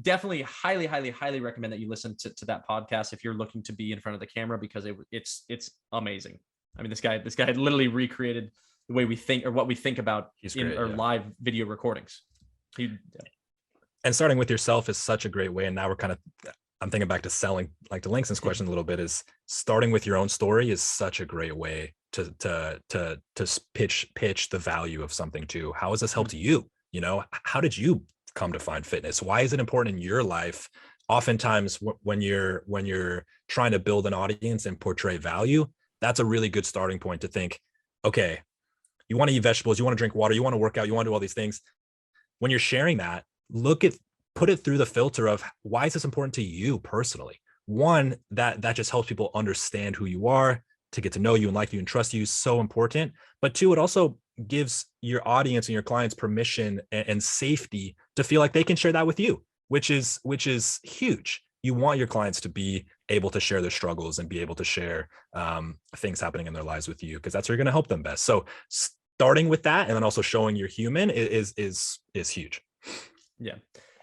definitely highly, highly, highly recommend that you listen to that podcast if you're looking to be in front of the camera because it's amazing. I mean, this guy literally recreated the way we think or what we think about live video recordings. And starting with yourself is such a great way. And now I'm thinking back to selling, like to Langston's question a little bit, is starting with your own story is such a great way to pitch the value of something too. How has this helped you? How did you come to find fitness? Why is it important in your life? Oftentimes when you're trying to build an audience and portray value, that's a really good starting point to think, okay, you want to eat vegetables, you want to drink water, you want to work out, you want to do all these things. When you're sharing that, put it through the filter of why is this important to you personally? One, that just helps people understand who you are, to get to know you and like you and trust you is so important. But two, it also gives your audience and your clients permission and safety to feel like they can share that with you, which is huge. You want your clients to be able to share their struggles and be able to share things happening in their lives with you, because that's where you're going to help them best. So starting with that, and then also showing you're human is huge. Yeah.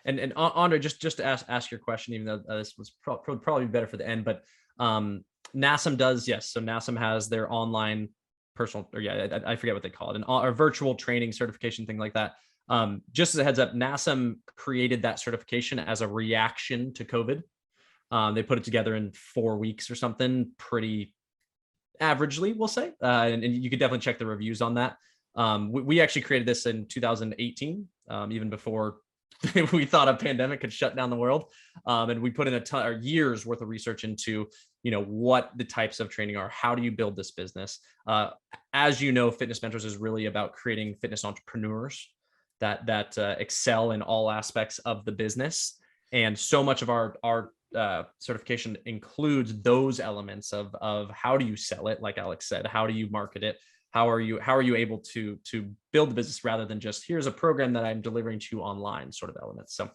And Andre, just to ask your question, even though this was probably better for the end, but NASM does, yes. So NASM has their online personal, or I forget what they call it, a virtual training certification, thing like that. Just as a heads up, NASM created that certification as a reaction to COVID. They put it together in 4 weeks or something, pretty averagely, we'll say. And you could definitely check the reviews on that. We actually created this in 2018, even before we thought a pandemic could shut down the world. And we put in a ton, or years worth of research into, what the types of training are. How do you build this business? As you know, Fitness Mentors is really about creating fitness entrepreneurs that excel in all aspects of the business. And so much of our certification includes those elements of how do you sell it? Like Alex said, how do you market it? How are you able to build the business rather than just here's a program that I'm delivering to you online sort of elements. So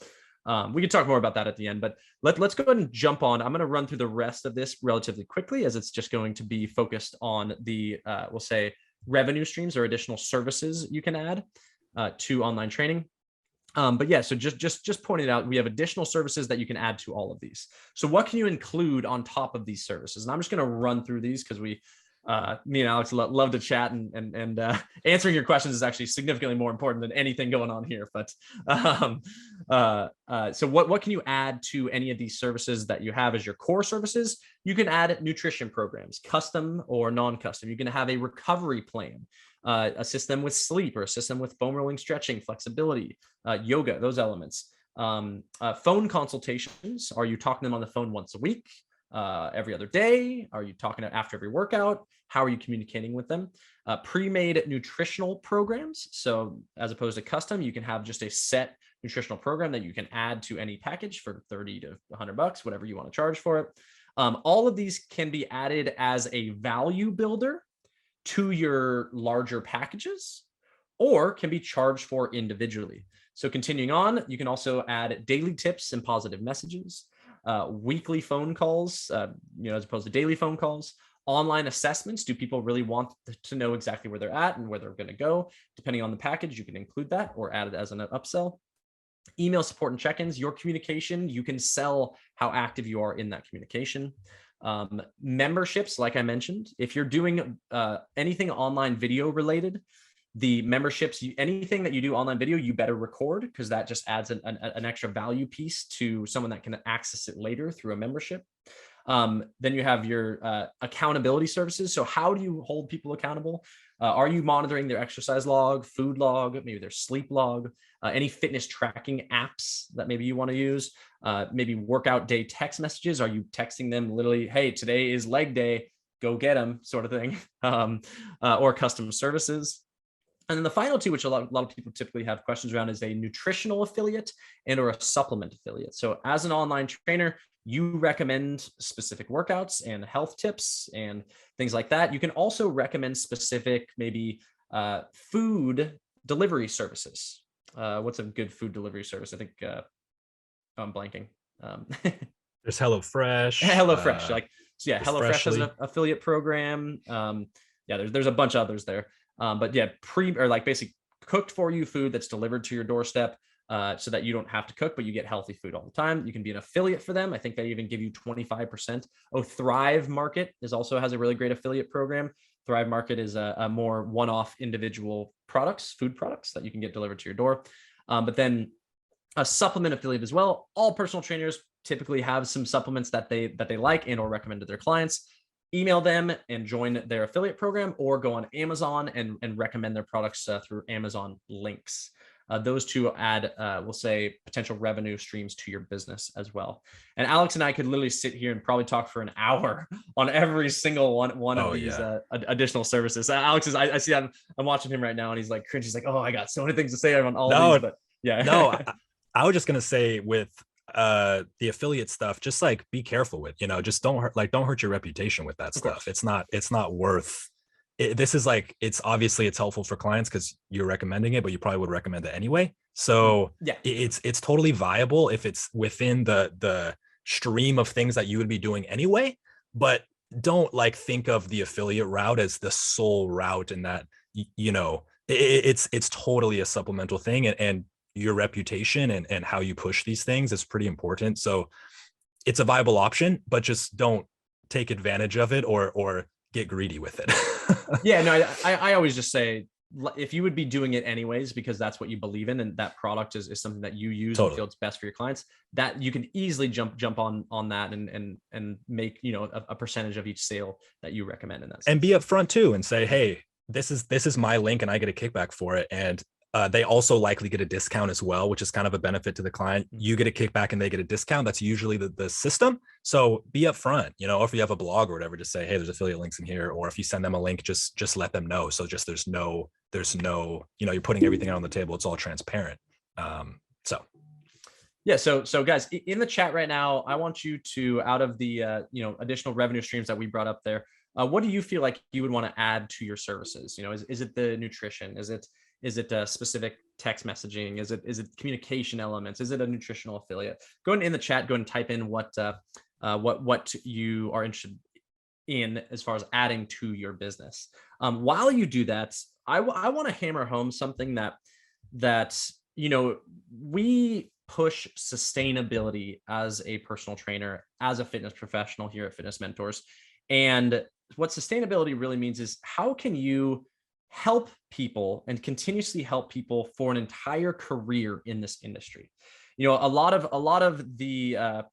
we can talk more about that at the end, but let's go ahead and jump on. I'm going to run through the rest of this relatively quickly, as it's just going to be focused on the, we'll say, revenue streams or additional services you can add to online training. But yeah, so just pointing out, we have additional services that you can add to all of these. So what can you include on top of these services? And I'm just going to run through these because me and Alex love to chat, and answering your questions is actually significantly more important than anything going on here. But so what can you add to any of these services that you have as your core services? You can add nutrition programs, custom or non-custom. You can have a recovery plan, assist them with sleep, or assist them with foam rolling, stretching, flexibility, yoga, those elements. Phone consultations. Are you talking to them on the phone once a week? Every other day? Are you talking after every workout? How are you communicating with them? Pre-made nutritional programs. So as opposed to custom, you can have just a set nutritional program that you can add to any package for 30 to $100, whatever you want to charge for it. All of these can be added as a value builder to your larger packages, or can be charged for individually. So continuing on, you can also add daily tips and positive messages, weekly phone calls, as opposed to daily phone calls, online assessments. Do people really want to know exactly where they're at and where they're going to go? Depending on the package, you can include that or add it as an upsell. Email support and check-ins, your communication, you can sell how active you are in that communication. Memberships, like I mentioned, if you're doing anything online video related, the memberships, anything that you do online video, you better record, because that just adds an extra value piece to someone that can access it later through a membership. Then you have your accountability services. So how do you hold people accountable? Are you monitoring their exercise log, food log, maybe their sleep log, any fitness tracking apps that maybe you want to use, maybe workout day text messages? Are you texting them literally, hey, today is leg day, go get them, sort of thing, or custom services? And then the final two, which a lot of people typically have questions around, is a nutritional affiliate and or a supplement affiliate. So as an online trainer, you recommend specific workouts and health tips and things like that. You can also recommend specific, maybe food delivery services. What's a good food delivery service? I think I'm blanking. There's HelloFresh. HelloFresh, HelloFresh has an Freshly. affiliate program. There's a bunch of others there. But yeah, basic cooked for you food that's delivered to your doorstep, so that you don't have to cook, but you get healthy food all the time. You can be an affiliate for them. I think they even give you 25%. Oh, Thrive Market also has a really great affiliate program. Thrive Market is a more one-off individual food products that you can get delivered to your door. But then a supplement affiliate as well. All personal trainers typically have some supplements that they like and or recommend to their clients. Email them and join their affiliate program, or go on Amazon and recommend their products through Amazon links. Those two add, we'll say, potential revenue streams to your business as well. And Alex and I could literally sit here and probably talk for an hour on every single one of these additional services. Alex I see I'm watching him right now, and he's like cringe. He's like, oh, I got so many things to say on all of these, but yeah. No, I was just gonna say with the affiliate stuff, just be careful with, just don't hurt your reputation with that stuff. It's not worth this is like, it's obviously it's helpful for clients because you're recommending it, but you probably would recommend it anyway. So Yeah, it's totally viable if it's within the stream of things that you would be doing anyway. But don't like think of the affiliate route as the sole route, and that it's totally a supplemental thing, and your reputation and how you push these things is pretty important. So it's a viable option, but just don't take advantage of it or get greedy with it. yeah. No, I always just say, if you would be doing it anyways, because that's what you believe in, and that product is something that you use and feel it's best for your clients, that you can easily jump on that and make, a percentage of each sale that you recommend in that sense. And be upfront too and say, hey, this is my link and I get a kickback for it. And they also likely get a discount as well, which is kind of a benefit to the client. You get a kickback and they get a discount. That's usually the system. So be upfront, or if you have a blog or whatever, just say, hey, there's affiliate links in here. Or if you send them a link, just let them know. So just there's no, you're putting everything out on the table. It's all transparent. Yeah. So guys, in the chat right now, I want you to, out of the, additional revenue streams that we brought up there, what do you feel like you would want to add to your services? Is it the nutrition? Is it specific text messaging? Is it communication elements? Is it a nutritional affiliate? Go in the chat, go and type in what you are interested in as far as adding to your business. While you do that, I want to hammer home something that we push sustainability as a personal trainer, as a fitness professional here at Fitness Mentors. And what sustainability really means is, how can you help people and continuously help people for an entire career in this industry? A lot of the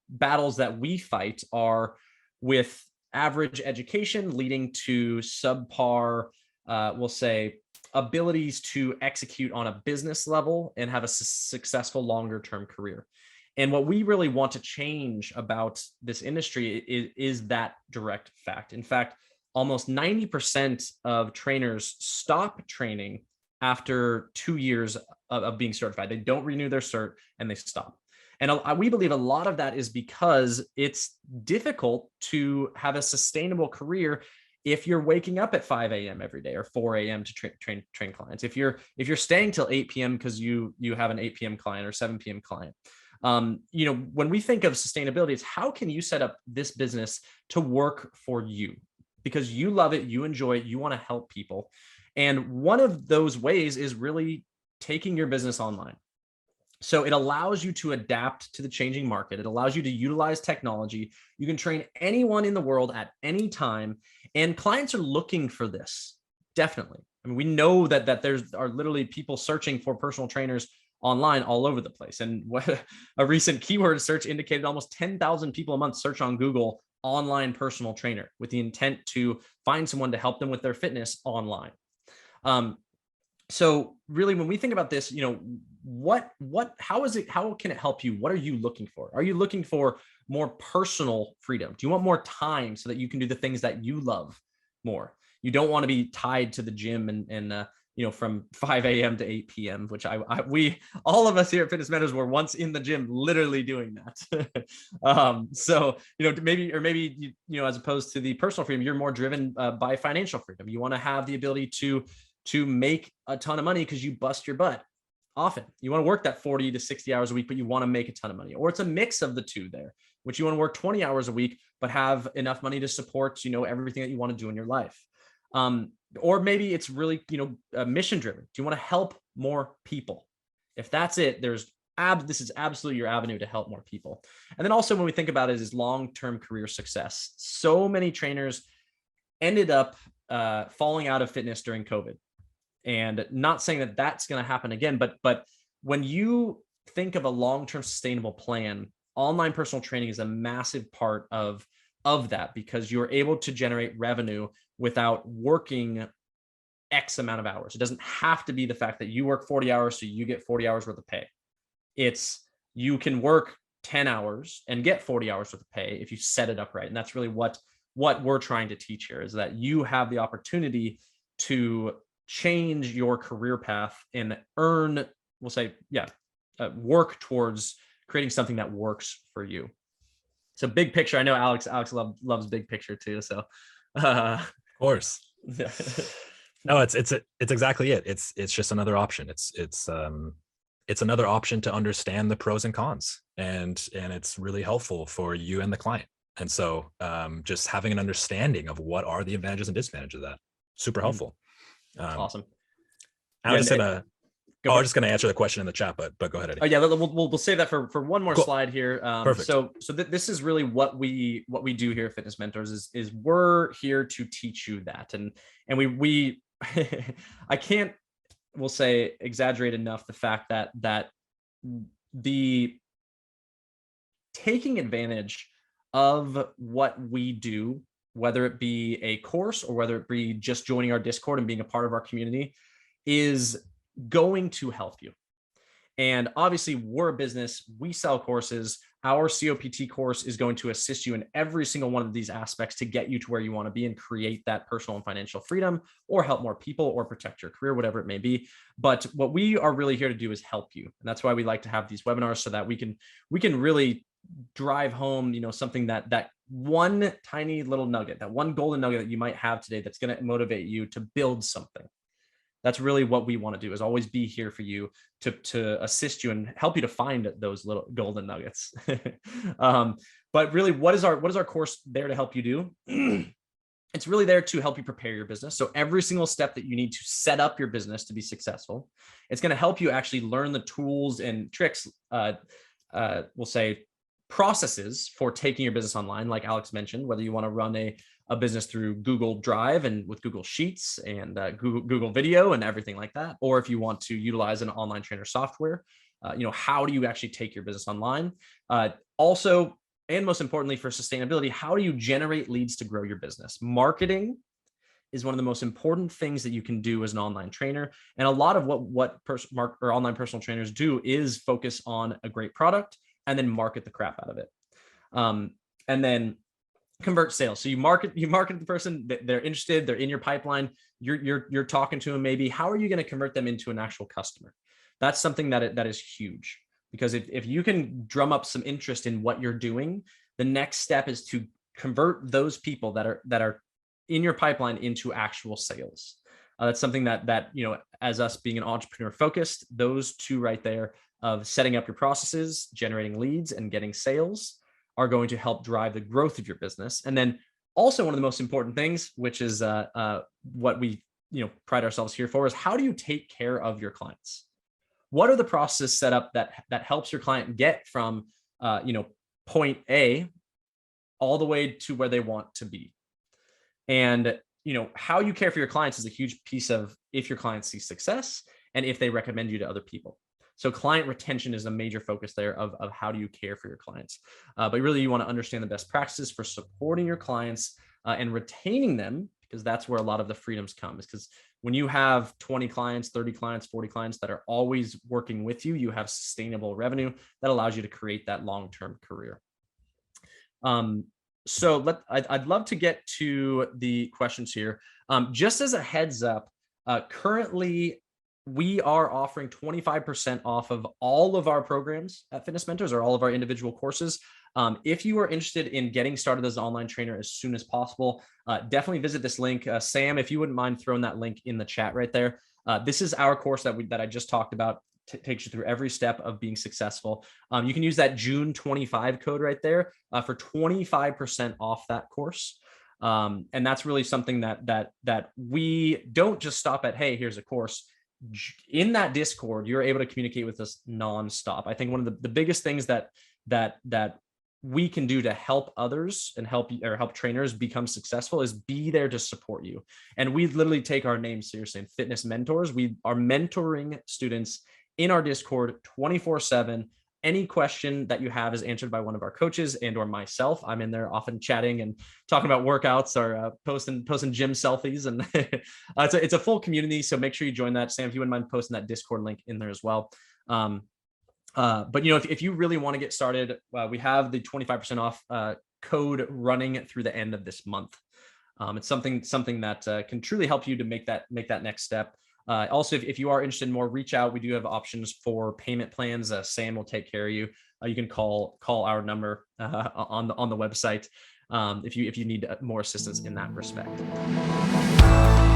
battles that we fight are with average education leading to subpar, we'll say, abilities to execute on a business level and have a successful longer term career. And what we really want to change about this industry is that direct fact. In fact, almost 90% of trainers stop training after 2 years of being certified. They don't renew their cert and they stop. And we believe a lot of that is because it's difficult to have a sustainable career if you're waking up at 5 a.m. every day or 4 a.m. to train clients. If you're staying till 8 p.m. because you have an 8 p.m. client or 7 p.m. client. When we think of sustainability, it's how can you set up this business to work for you? Because you love it, you enjoy it, you want to help people. And one of those ways is really taking your business online. So it allows you to adapt to the changing market. It allows you to utilize technology. You can train anyone in the world at any time. And clients are looking for this, definitely. I mean, we know that there are literally people searching for personal trainers online all over the place. And what a recent keyword search indicated, almost 10,000 people a month search on Google online personal trainer with the intent to find someone to help them with their fitness online. So really, when we think about this, how can it help you? What are you looking for? Are you looking for more personal freedom? Do you want more time so that you can do the things that you love more? You don't want to be tied to the gym and from 5 a.m. to 8 p.m., which we all of us here at Fitness Mentors were once in the gym, literally doing that. So, maybe, as opposed to the personal freedom, you're more driven by financial freedom. You want to have the ability to make a ton of money because you bust your butt often. You want to work that 40 to 60 hours a week, but you want to make a ton of money. Or it's a mix of the two there, which you want to work 20 hours a week, but have enough money to support, everything that you want to do in your life. Or maybe it's really, mission driven. Do you want to help more people? If that's it, this is absolutely your avenue to help more people. And then also when we think about it is long-term career success. So many trainers ended up falling out of fitness during COVID. And not saying that that's going to happen again, but when you think of a long-term sustainable plan, online personal training is a massive part of that, because you're able to generate revenue without working X amount of hours. It doesn't have to be the fact that you work 40 hours, so you get 40 hours worth of pay. It's you can work 10 hours and get 40 hours worth of pay if you set it up right. And that's really what we're trying to teach here, is that you have the opportunity to change your career path and earn, we'll say, work towards creating something that works for you. So big picture. I know Alex loves big picture too. So of course. No, it's exactly it. It's just another option. It's another option to understand the pros and cons, and it's really helpful for you and the client. And so just having an understanding of what are the advantages and disadvantages of that, super helpful. Awesome. I was just going to answer the question in the chat, but go ahead, Eddie. Oh yeah, we'll save that for one more slide here. Perfect. So this is really what we do here at Fitness Mentors is we're here to teach you that, and we I can't, we'll say, exaggerate enough the fact that the taking advantage of what we do, whether it be a course or whether it be just joining our Discord and being a part of our community, is going to help you. And obviously we're a business, we sell courses. Our COPT course is going to assist you in every single one of these aspects to get you to where you want to be and create that personal and financial freedom, or help more people, or protect your career, whatever it may be. But what we are really here to do is help you. And that's why we like to have these webinars, so that we can really drive home, something that one tiny little nugget, that one golden nugget that you might have today that's going to motivate you to build something. That's really what we want to do, is always be here for you to assist you and help you to find those little golden nuggets. But really, what is our course there to help you do? It's really there to help you prepare your business. So every single step that you need to set up your business to be successful, it's going to help you actually learn the tools and tricks, we'll say processes for taking your business online. Like Alex mentioned, whether you want to run a business through Google Drive and with Google Sheets and Google Video and everything like that, or if you want to utilize an online trainer software, how do you actually take your business online? Also, and most importantly for sustainability, how do you generate leads to grow your business? Marketing is one of the most important things that you can do as an online trainer. And a lot of what online personal trainers do is focus on a great product and then market the crap out of it. And then convert sales. So you market the person, they're interested, they're in your pipeline, you're talking to them maybe. How are you going to convert them into an actual customer? That's something that is huge, because if you can drum up some interest in what you're doing, the next step is to convert those people that are in your pipeline into actual sales. That's something that as us being an entrepreneur focused, those two right there of setting up your processes, generating leads, and getting sales are going to help drive the growth of your business. And then also one of the most important things, which is what we pride ourselves here for, is how do you take care of your clients? What are the processes set up that helps your client get from point A all the way to where they want to be? And how you care for your clients is a huge piece of if your clients see success and if they recommend you to other people. So client retention is a major focus there of how do you care for your clients. But really you want to understand the best practices for supporting your clients and retaining them, because that's where a lot of the freedoms come. Is because when you have 20 clients, 30 clients, 40 clients that are always working with you, you have sustainable revenue that allows you to create that long-term career. So I'd love to get to the questions here. Just as a heads up, currently we are offering 25% off of all of our programs at Fitness Mentors, or all of our individual courses. If you are interested in getting started as an online trainer as soon as possible, definitely visit this link. Sam, if you wouldn't mind throwing that link in the chat right there. This is our course that I just talked about. Takes you through every step of being successful. You can use that June 25 code right there for 25% off that course. And that's really something that we don't just stop at, hey, here's a course. In that Discord, you're able to communicate with us nonstop. I think one of the biggest things that we can do to help others and help trainers become successful is be there to support you. And we literally take our name seriously. In Fitness Mentors, we are mentoring students in our Discord 24/7. Any question that you have is answered by one of our coaches and or myself. I'm in there often chatting and talking about workouts or posting gym selfies. And it's a full community. So make sure you join that. Sam, if you wouldn't mind posting that Discord link in there as well. But if you really want to get started, we have the 25% off code running through the end of this month. It's something that can truly help you to make that next step. Also, if you are interested in more, reach out. We do have options for payment plans. Sam will take care of you. You can call our number on the website if you need more assistance in that respect.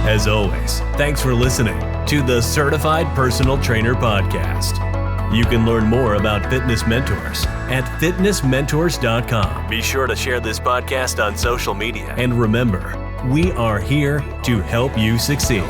As always, thanks for listening to the Certified Personal Trainer Podcast. You can learn more about Fitness Mentors at fitnessmentors.com. Be sure to share this podcast on social media. And remember, we are here to help you succeed.